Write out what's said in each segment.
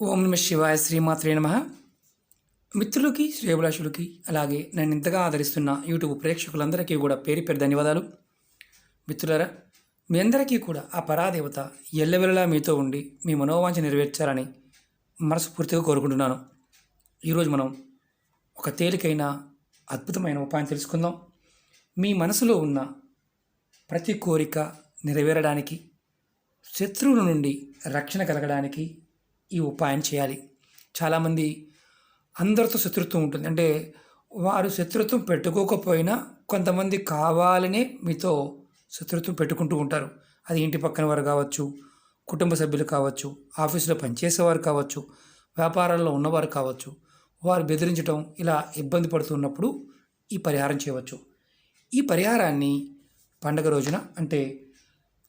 ఓం నమ శివాయ శ్రీమాత్రే నమ. మిత్రులకి శ్రేయభిలాషులకి అలాగే నన్ను ఇంతగా ఆదరిస్తున్న యూట్యూబ్ ప్రేక్షకులందరికీ కూడా పేరు పేరు ధన్యవాదాలు. మిత్రులారా, మీ అందరికీ కూడా ఆ పరాదేవత ఎల్లవెల్లలా మీతో ఉండి మీ మనోవాంఛ నెరవేర్చాలని మనస్ఫూర్తిగా కోరుకుంటున్నాను. ఈరోజు మనం ఒక తేలికైన అద్భుతమైన ఉపాయం తెలుసుకుందాం. మీ మనసులో ఉన్న ప్రతి కోరిక నెరవేరడానికి, శత్రువుల నుండి రక్షణ కలగడానికి ఈ ఉపాయం చేయాలి. చాలామంది అందరితో శత్రుత్వం ఉంటుంది. అంటే వారు శత్రుత్వం పెట్టుకోకపోయినా కొంతమంది కావాలనే మీతో శత్రుత్వం పెట్టుకుంటూ ఉంటారు. అది ఇంటి పక్కన వారు కావచ్చు, కుటుంబ సభ్యులు కావచ్చు, ఆఫీసులో పనిచేసేవారు కావచ్చు, వ్యాపారాల్లో ఉన్నవారు కావచ్చు. వారు బెదిరించడం, ఇలా ఇబ్బంది పడుతున్నప్పుడు ఈ పరిహారం చేయవచ్చు. ఈ పరిహారాన్ని పండగ రోజున, అంటే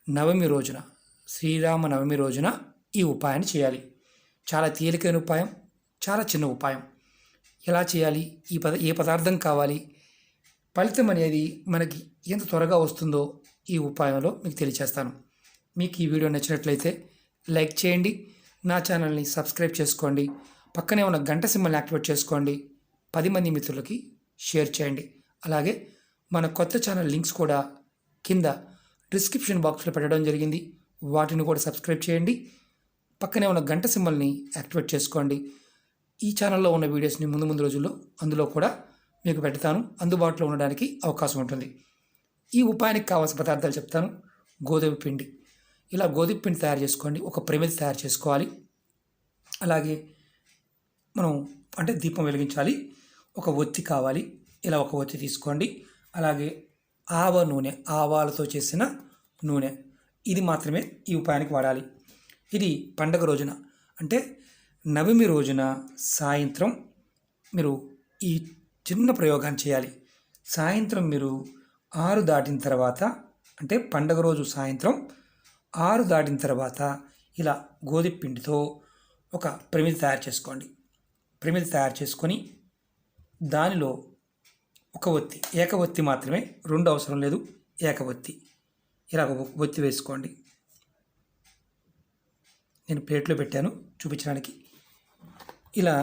నవమి రోజున, శ్రీరామ నవమి రోజున ఈ ఉపాయాన్ని చేయాలి. చాలా తేలికైన ఉపాయం, చాలా చిన్న ఉపాయం. ఎలా చేయాలి, ఏ పదార్థం కావాలి, ఫలితం అనేది మనకి ఎంత త్వరగా వస్తుందో ఈ ఉపాయంలో మీకు తెలియచేస్తాను. మీకు ఈ వీడియో నచ్చినట్లయితే లైక్ చేయండి, నా ఛానల్ని సబ్స్క్రైబ్ చేసుకోండి, పక్కనే ఉన్న గంట సింబల్ని యాక్టివేట్ చేసుకోండి, 10 మంది మిత్రులకి షేర్ చేయండి. అలాగే మన కొత్త ఛానల్ లింక్స్ కూడా కింద డిస్క్రిప్షన్ బాక్స్లో పెట్టడం జరిగింది, వాటిని కూడా సబ్స్క్రైబ్ చేయండి, పక్కనే ఉన్న గంట సింబల్ని యాక్టివేట్ చేసుకోండి. ఈ ఛానల్లో ఉన్న వీడియోస్ని ముందు రోజుల్లో అందులో కూడా మీకు పెడతాను, అందుబాటులో ఉండడానికి అవకాశం ఉంటుంది. ఈ ఉపాయానికి కావాల్సిన పదార్థాలు చెప్తాను. గోధుమ పిండి, ఇలా గోధుమ పిండి తయారు చేసుకోండి. ఒక ప్రమిది తయారు చేసుకోవాలి. అలాగే మనం దీపం వెలిగించాలి. ఒక ఒత్తి కావాలి, ఇలా ఒక ఒత్తి తీసుకోండి. అలాగే ఆవ నూనె, ఆవాలతో చేసిన నూనె, ఇది మాత్రమే ఈ ఉపాయానికి వాడాలి. ఇది పండగ రోజున, అంటే నవమి రోజున సాయంత్రం మీరు ఈ చిన్న ప్రయోగాన్ని చేయాలి. సాయంత్రం మీరు 6 దాటిన తర్వాత, అంటే పండగ రోజు సాయంత్రం 6 దాటిన తర్వాత ఇలా గోధుమ పిండితో ఒక ప్రమిది తయారు చేసుకోండి. ప్రమిది తయారు చేసుకొని దానిలో ఒక ఒత్తి, ఏక ఒత్తి మాత్రమే, 2 అవసరం లేదు, ఏక ఒత్తి, ఇలా ఒక ఒత్తి వేసుకోండి. నేను ప్లేట్లో పెట్టాను చూపించడానికి. ఇలా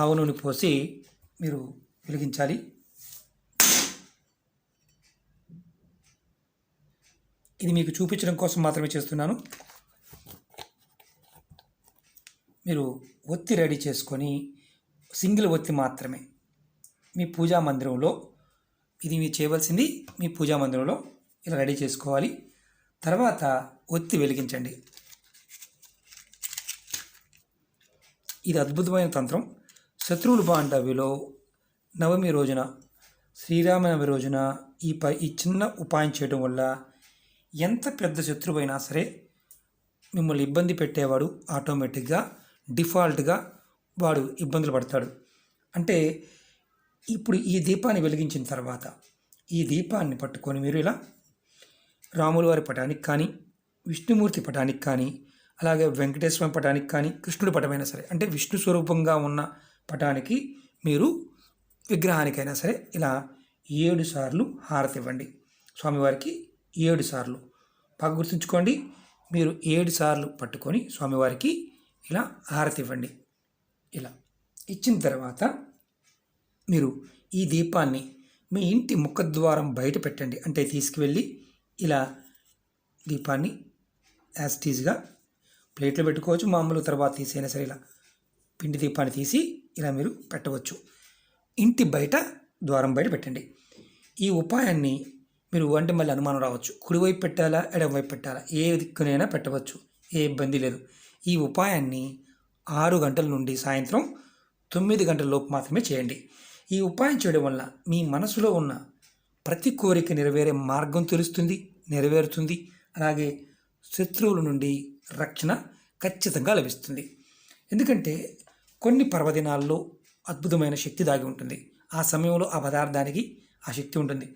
ఆవ నూనె పోసి మీరు వెలిగించాలి. ఇది మీకు చూపించడం కోసం మాత్రమే చేస్తున్నాను. మీరు ఒత్తి రెడీ చేసుకొని, సింగిల్ ఒత్తి మాత్రమే మీ పూజా మందిరంలో, ఇది మీరు చేయవలసింది మీ పూజా మందిరంలో ఇలా రెడీ చేసుకోవాలి. తర్వాత ఒత్తి వెలిగించండి. ఇది అద్భుతమైన తంత్రం. శత్రువులు బాండవిలో నవమి రోజున, శ్రీరామనవమి రోజున ఈ చిన్న ఉపాయం చేయడం వల్ల ఎంత పెద్ద శత్రువైనా సరే మిమ్మల్ని ఇబ్బంది పెట్టేవాడు ఆటోమేటిక్గా, డిఫాల్ట్గా వాడు ఇబ్బందులు పడతాడు. అంటే ఇప్పుడు ఈ దీపాన్ని వెలిగించిన తర్వాత ఈ దీపాన్ని పట్టుకొని మీరు ఇలా రాముల వారి పటానికి కానీ, విష్ణుమూర్తి పటానికి కానీ, అలాగే వెంకటేశ్వర పటానికి కానీ, కృష్ణుడి పటమైనా సరే, అంటే విష్ణు స్వరూపంగా ఉన్న పటానికి మీరు, విగ్రహానికైనా సరే ఇలా 7 సార్లు హారతి ఇవ్వండి. స్వామివారికి 7 సార్లు బాగా గుర్తుంచుకోండి. మీరు 7 సార్లు పట్టుకొని స్వామివారికి ఇలా హారతి ఇవ్వండి. ఇలా ఇచ్చిన తర్వాత మీరు ఈ దీపాన్ని మీ ఇంటి ముఖద్వారం బయట పెట్టండి. అంటే తీసుకువెళ్ళి ఇలా దీపాన్ని యాస్టీజ్గా ప్లేట్లో పెట్టుకోవచ్చు, మామూలు తర్వాత తీసైనా సరే ఇలా పిండి దీపాన్ని తీసి ఇలా మీరు పెట్టవచ్చు. ఇంటి బయట, ద్వారం బయట పెట్టండి. ఈ ఉపాయాన్ని మీరు మళ్ళీ అనుమానం రావచ్చు, కుడివైపు పెట్టాలా ఎడమవైపు పెట్టాలా, ఏ దిక్కునైనా పెట్టవచ్చు, ఏ ఇబ్బంది లేదు. ఈ ఉపాయాన్ని 6 గంటల నుండి సాయంత్రం 9 గంటల లోపు మాత్రమే చేయండి. ఈ ఉపాయం చేయడం వల్ల మీ మనసులో ఉన్న ప్రతి కోరిక నెరవేరే మార్గం తెలుస్తుంది, నెరవేరుతుంది. అలాగే శత్రువుల నుండి రక్షణ ఖచ్చితంగా లభిస్తుంది. ఎందుకంటే కొన్ని పర్వదినాల్లో అద్భుతమైన శక్తి దాగి ఉంటుంది. ఆ సమయంలో ఆ పదార్థానికి ఆ శక్తి ఉంటుంది.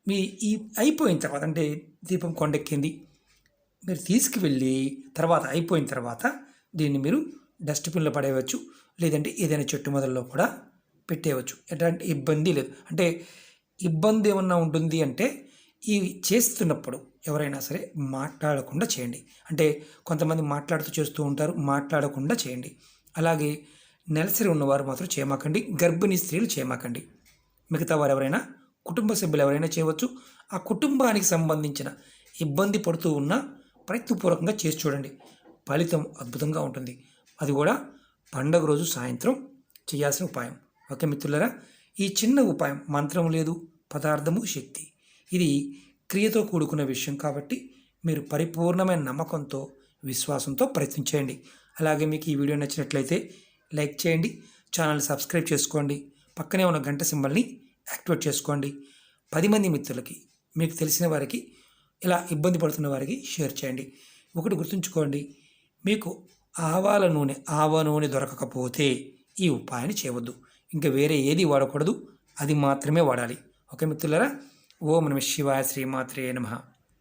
మీ ఈ అయిపోయిన తర్వాత, అంటే దీపం కొండెక్కింది, మీరు తీసుకువెళ్ళి తర్వాత అయిపోయిన తర్వాత దీన్ని మీరు డస్ట్బిన్లో పడేయవచ్చు, లేదంటే ఏదైనా చెట్టు మొదల్లో కూడా పెట్టేయవచ్చు. ఎలాంటి ఇబ్బంది లేదు. అంటే ఇబ్బంది ఏమన్నా ఉంటుంది అంటే ఇవి చేస్తున్నప్పుడు ఎవరైనా సరే మాట్లాడకుండా చేయండి. అంటే కొంతమంది మాట్లాడుతూ చేస్తూ ఉంటారు, మాట్లాడకుండా చేయండి. అలాగే నెలసరి ఉన్నవారు మాత్రం చేయమాకండి. గర్భిణీ స్త్రీలు చేయమాకండి. మిగతా వారు ఎవరైనా కుటుంబ సభ్యులు ఎవరైనా చేయవచ్చు. ఆ కుటుంబానికి సంబంధించిన ఇబ్బంది పడుతూ ఉన్న ప్రయత్నపూర్వకంగా చేసి చూడండి. ఫలితం అద్భుతంగా ఉంటుంది. అది కూడా పండగ రోజు సాయంత్రం చేయాల్సిన ఉపాయం. ఓకే మిత్రులారా, ఈ చిన్న ఉపాయం మంత్రం లేదు, పదార్థము శక్తి. ఇది క్రియతో కూడుకున్న విషయం కాబట్టి మీరు పరిపూర్ణమైన నమ్మకంతో విశ్వాసంతో ప్రయత్నించేయండి. అలాగే మీకు ఈ వీడియో నచ్చినట్లయితే లైక్ చేయండి, ఛానల్ సబ్స్క్రైబ్ చేసుకోండి, పక్కనే ఉన్న గంట సింబల్ని యాక్టివేట్ చేసుకోండి. 10 మంది మిత్రులకి, మీకు తెలిసిన వారికి, ఇలా ఇబ్బంది పడుతున్న వారికి షేర్ చేయండి. ఒకటి గుర్తుంచుకోండి, మీకు ఆవ నూనె దొరకకపోతే ఈ ఉపాయాన్ని చేయవద్దు. ఇంకా వేరే ఏది వాడకూడదు, అది మాత్రమే వాడాలి. ఓకే మిత్రులారా, ఓం నమః శివాయ, శ్రీమాత్రే నమః.